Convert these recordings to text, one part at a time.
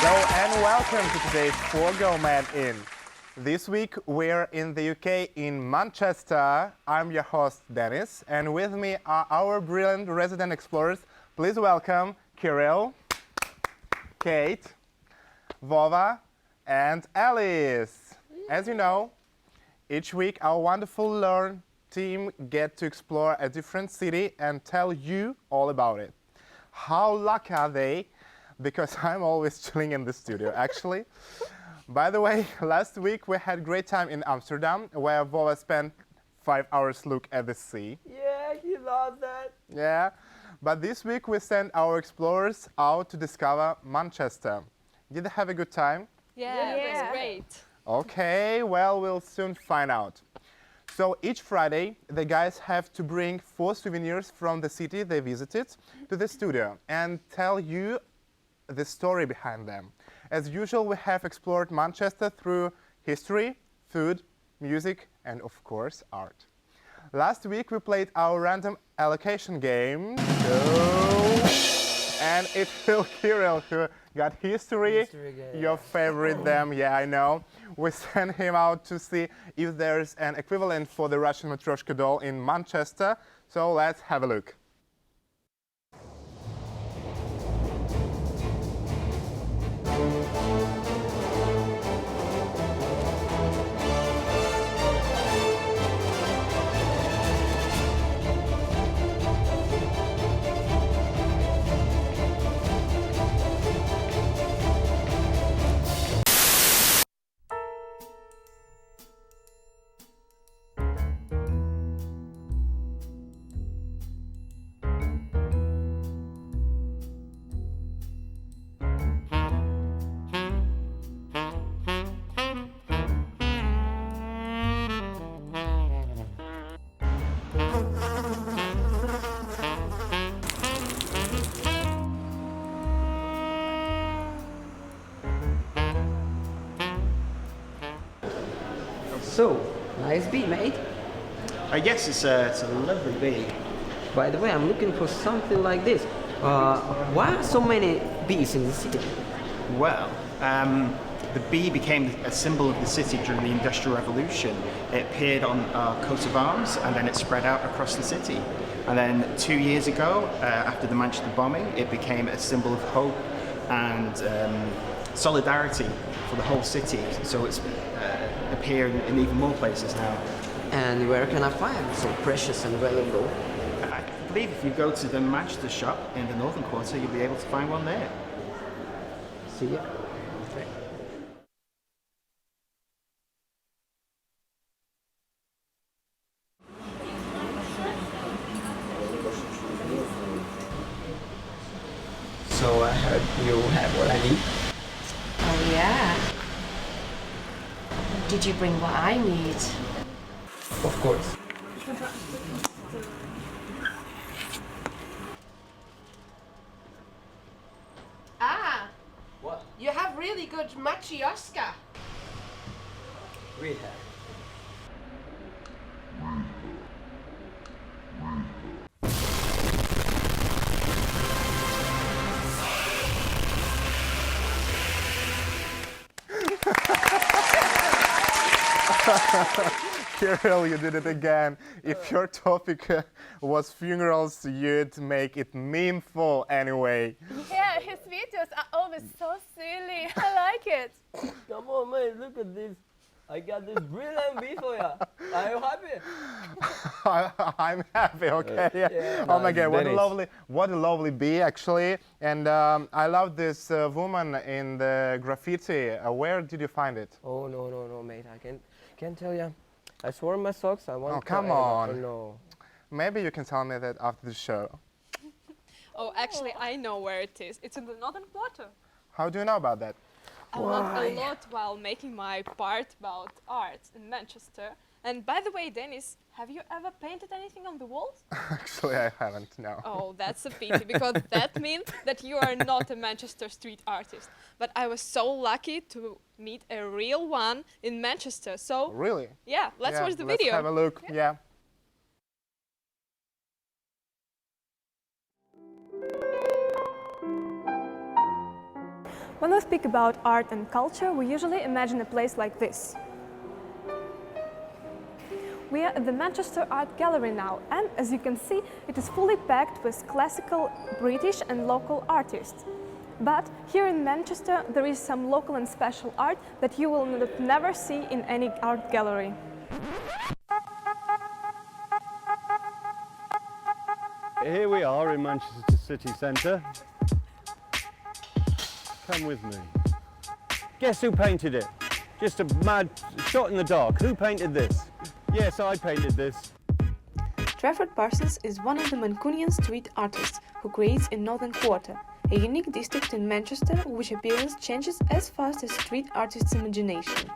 And welcome to today's Forgo Man In. This week we're in the UK in Manchester. I'm your host Dennis, and with me are our brilliant resident explorers. Please welcome Kirill, Kate, Vova, and Alice. As you know, each week our wonderful Learn team get to explore a different city and tell you all about it. How lucky are they? Because I'm always chilling in the studio, actually. By the way, last week we had a great time in Amsterdam, where Vova spent 5 hours look at the sea. Yeah, he loves that. Yeah, but this week we sent our explorers out to discover Manchester. Did they have a good time? Yeah, it was great. Okay, well, we'll soon find out. So each Friday, the guys have to bring 4 souvenirs from the city they visited to the studio and tell you the story behind them. As usual, we have explored Manchester through history, food, music, and of course, art. Last week, we played our random allocation game. And it will Kirill who got history game. Your favorite them, yeah, I know. We sent him out to see if there's an equivalent for the Russian Matryoshka doll in Manchester. So let's have a look. So, nice bee, mate. Yes, it's a lovely bee. By the way, I'm looking for something like this. Why are so many bees in the city? Well, the bee became a symbol of the city during the Industrial Revolution. It appeared on our coat of arms and then it spread out across the city. And then 2 years ago, after the Manchester bombing, it became a symbol of hope and solidarity for the whole city. So it's appeared in even more places now. And where can I find so precious and valuable? I believe if you go to the Manchester shop in the Northern Quarter, you'll be able to find one there. See ya. So I heard you have what I need. Oh yeah. Did you bring what I need? Of course. Ah, What? you have really good matryoshka. We have. Kirill, you did it again. If your topic was funerals, you'd make it meaningful anyway. Yeah, his videos are always so silly. I like it. Come on, mate, look at this. I got this brilliant bee for you. Are you happy? I'm happy, okay? Yeah, Oh my nice, God, Dennis. what a lovely bee, actually. And I love this woman in the graffiti. Where did you find it? Oh no, mate. I can't tell you. I swore in my socks. I want. Oh, come forever. on. Oh, no. Maybe you can tell me that after the show. Oh, actually, I know where it is. It's in the Northern Quarter. How do you know about that? I learned a lot while making my part about art in Manchester. And by the way, Dennis, have you ever painted anything on the walls? Actually, I haven't, no. Oh, that's a pity, because that means that you are not a Manchester street artist. But I was so lucky to meet a real one in Manchester. So, Really? yeah, let's watch the let's video. have a look, yeah. When we speak about art and culture, we usually imagine a place like this. We are at the Manchester Art Gallery now, and as you can see, it is fully packed with classical British and local artists. But here in Manchester, there is some local and special art that you will never see in any art gallery. Here we are in Manchester city centre. Come with me. Guess who painted it? Just a mad shot in the dark. Who painted this? Yes, I painted this. Trafford Parsons is one of the Mancunian street artists who creates in Northern Quarter, a unique district in Manchester which appearance changes as fast as street artists' imagination.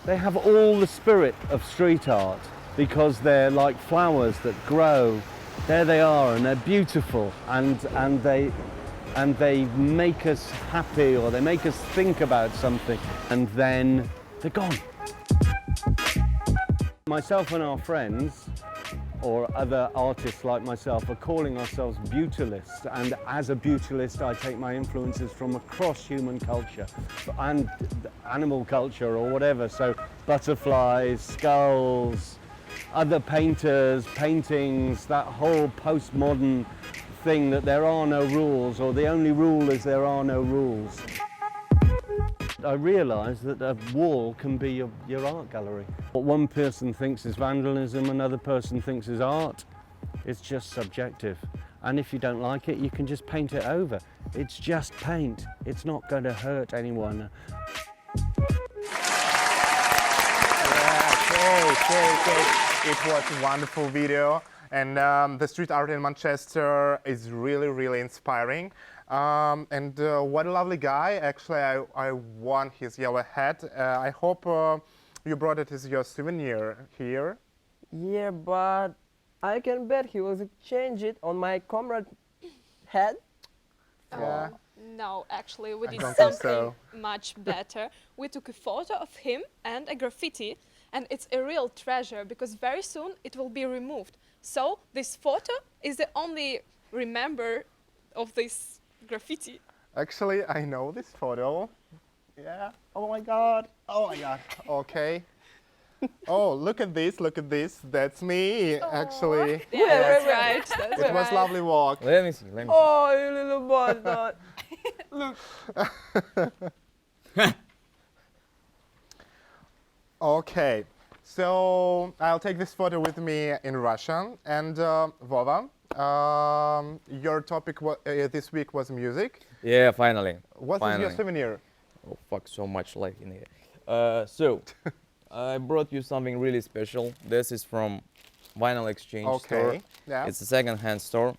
They have all the spirit of street art because they're like flowers that grow. There they are, and they're beautiful, and they make us happy, or they make us think about something, and then they're gone. Myself and our friends, or other artists like myself, are calling ourselves beautilists, and as a beautilist I take my influences from across human culture and animal culture or whatever, so butterflies, skulls, other painters, paintings, that whole postmodern thing that there are no rules, or the only rule is there are no rules. I realised that a wall can be your art gallery. What one person thinks is vandalism, another person thinks is art. It's just subjective. And if you don't like it, you can just paint it over. It's just paint. It's not going to hurt anyone. Okay. It was a wonderful video, and the street art in Manchester is really inspiring. What a lovely guy. Actually, I won his yellow hat. I hope you brought it as your souvenir here. Yeah, but I can bet he will exchange it on my comrade head. Yeah. No, actually, we did don't something think so. much better. We took a photo of him and a graffiti, and it's a real treasure because very soon it will be removed. So this photo is the only remember of this graffiti. Actually, I know this photo. Yeah. Oh my God. Okay. Oh, look at this. That's me, actually. Yeah, that's right. That's It was right. lovely walk. Let me see. Oh, you little bastard. Look. Okay, so I'll take this photo with me in Russian. And Vova, your topic this week was music. Yeah, finally. What is your souvenir? Oh, fuck, so much light in here. So, I brought you something really special. This is from Vinyl Exchange store. Yeah. It's a second-hand store.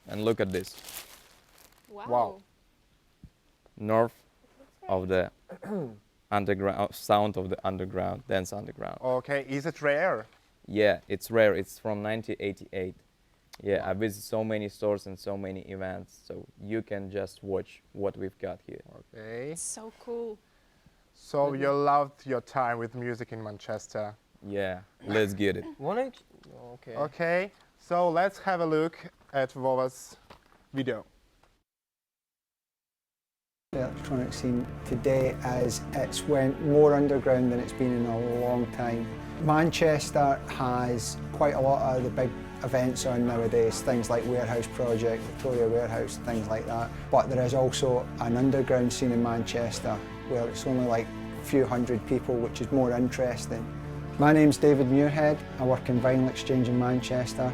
And look at this. Wow. North of the underground, sound of the underground, dance underground. Okay, is it rare? Yeah, it's rare. It's from 1988. Yeah, I visit so many stores and so many events, so you can just watch what we've got here. Okay. So cool. So you loved your time with music in Manchester. Yeah, let's get it. Okay. Okay, so let's have a look at Vova's video. The electronic scene today as it's went more underground than it's been in a long time. Manchester has quite a lot of the big events on nowadays, things like Warehouse Project, Victoria Warehouse, things like that. But there is also an underground scene in Manchester where it's only like a few hundred people, which is more interesting. My name's David Muirhead. I work in Vinyl Exchange in Manchester.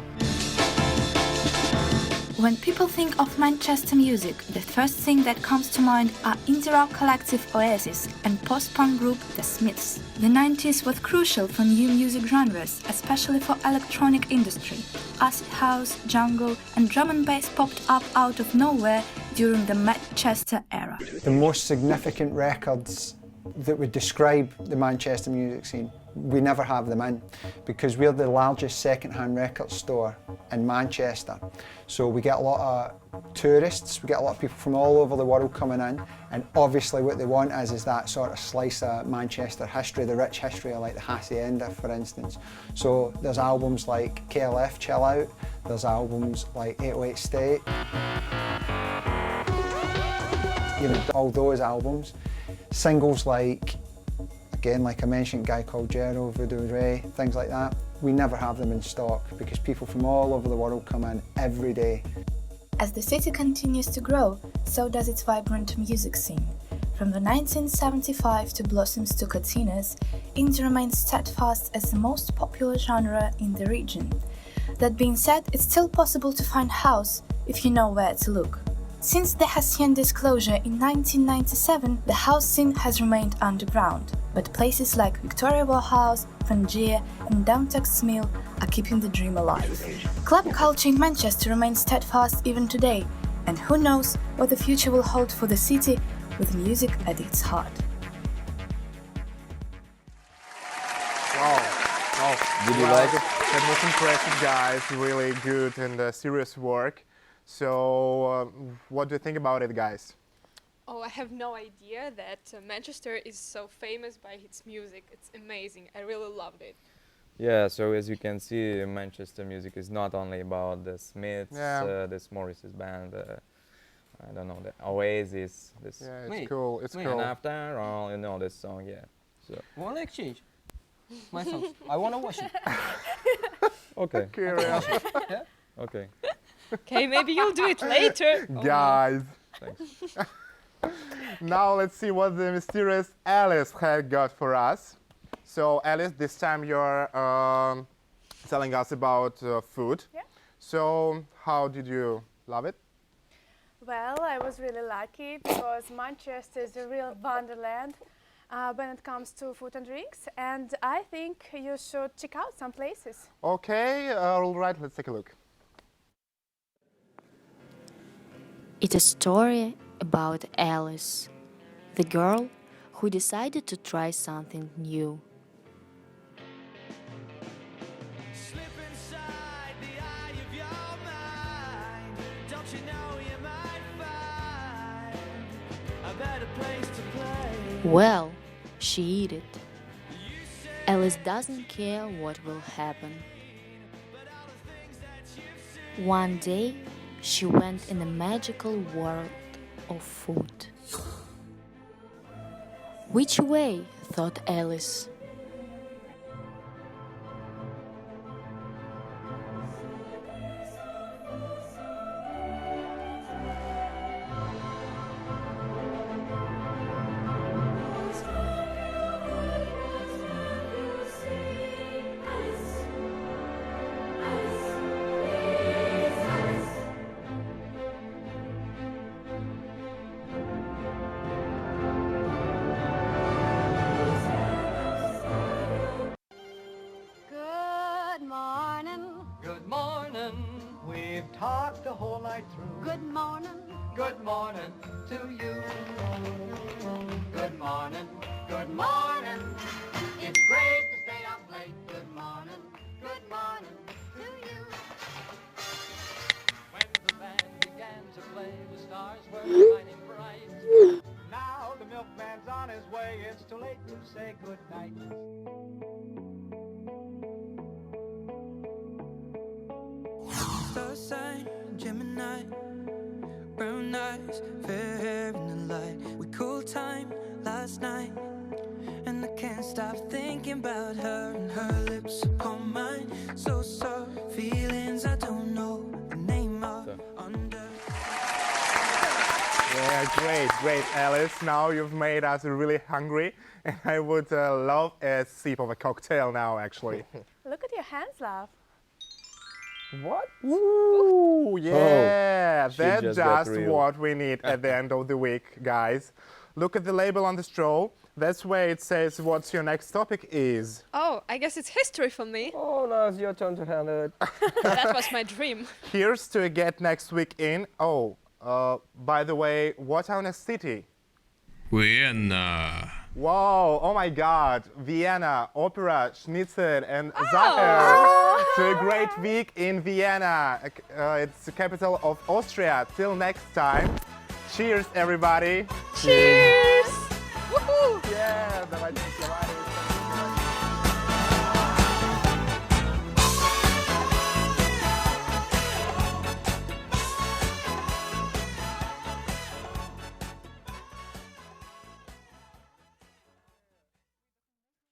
When people think of Manchester music, the first thing that comes to mind are indie rock collective Oasis and post-punk group The Smiths. The 90s was crucial for new music genres, especially for electronic industry. Acid house, jungle and drum and bass popped up out of nowhere during the Manchester era. The most significant records that would describe the Manchester music scene, we never have them in because we're the largest second-hand record store in Manchester. So we get a lot of tourists, we get a lot of people from all over the world coming in, and obviously what they want is that sort of slice of Manchester history, the rich history of like the Hacienda, for instance. So there's albums like KLF Chill Out, there's albums like 808 State. you know, all those albums. Singles like, again, like I mentioned, a guy called Jero, Voodoo Ray, things like that. We never have them in stock because people from all over the world come in every day. As the city continues to grow, so does its vibrant music scene. From the 1975 to Blossoms to Katinas, indie remains steadfast as the most popular genre in the region. That being said, it's still possible to find house if you know where to look. Since the Hacienda's closure in 1997, the house scene has remained underground, but places like Victoria Bauhaus, Fangia and Downtox Mill are keeping the dream alive. Club culture in Manchester remains steadfast even today, and who knows what the future will hold for the city with music at its heart. Wow. Did you like it? That was impressive, guys. Really good and serious work. So, what do you think about it, guys? Oh, I have no idea that Manchester is so famous by its music. It's amazing. I really loved it. Yeah, so as you can see, Manchester music is not only about the Smiths, this Morris's band, I don't know, the Oasis. This Yeah, it's cool. It's and cool. after all, you know this song, yeah. So Wanna exchange my songs? I wanna watch it. okay. Curious. Yeah? Okay. Okay, maybe you'll do it later. Guys. Thanks. Now let's see what the mysterious Alice had got for us. So Alice, this time you're telling us about food. Yeah. So how did you love it? Well, I was really lucky because Manchester is a real wonderland when it comes to food and drinks, and I think you should check out some places. Okay, all right, let's take a look. It's a story about Alice, the girl who decided to try something new. Well, she did it. Alice doesn't care what will happen. One day, she went in the magical world of food. Which way? Thought Alice. We've talked the whole night through. Good morning. Good morning to you. Good morning. Good morning. It's great to stay up late. Good morning. Good morning to you. When the band began to play, the stars were shining bright. Now the milkman's on his way. It's too late to say good night. Star sign, Gemini, brown eyes, fair hair in the light. We cool time last night, and I can't stop thinking about her and her lips upon mine. So soft feelings I don't know the name of. Under. Yeah, great, Alice. Now you've made us really hungry, and I would love a sip of a cocktail now, actually. Look at your hands, love. What? Ooh, yeah, she that's just got just real. what we need at the end of the week, guys. Look at the label on the straw. That's where it says what your next topic is. Oh, I guess it's history for me. Oh, now it's your turn to handle it. That was my dream. Here's to get next week in. Oh, by the way, what our next city? Vienna. Wow, oh my God, Vienna, opera, schnitzel and Sacher. To a great week in Vienna. It's the capital of Austria. Till next time. Cheers, everybody. Cheers! Woohoo! Yeah, давайте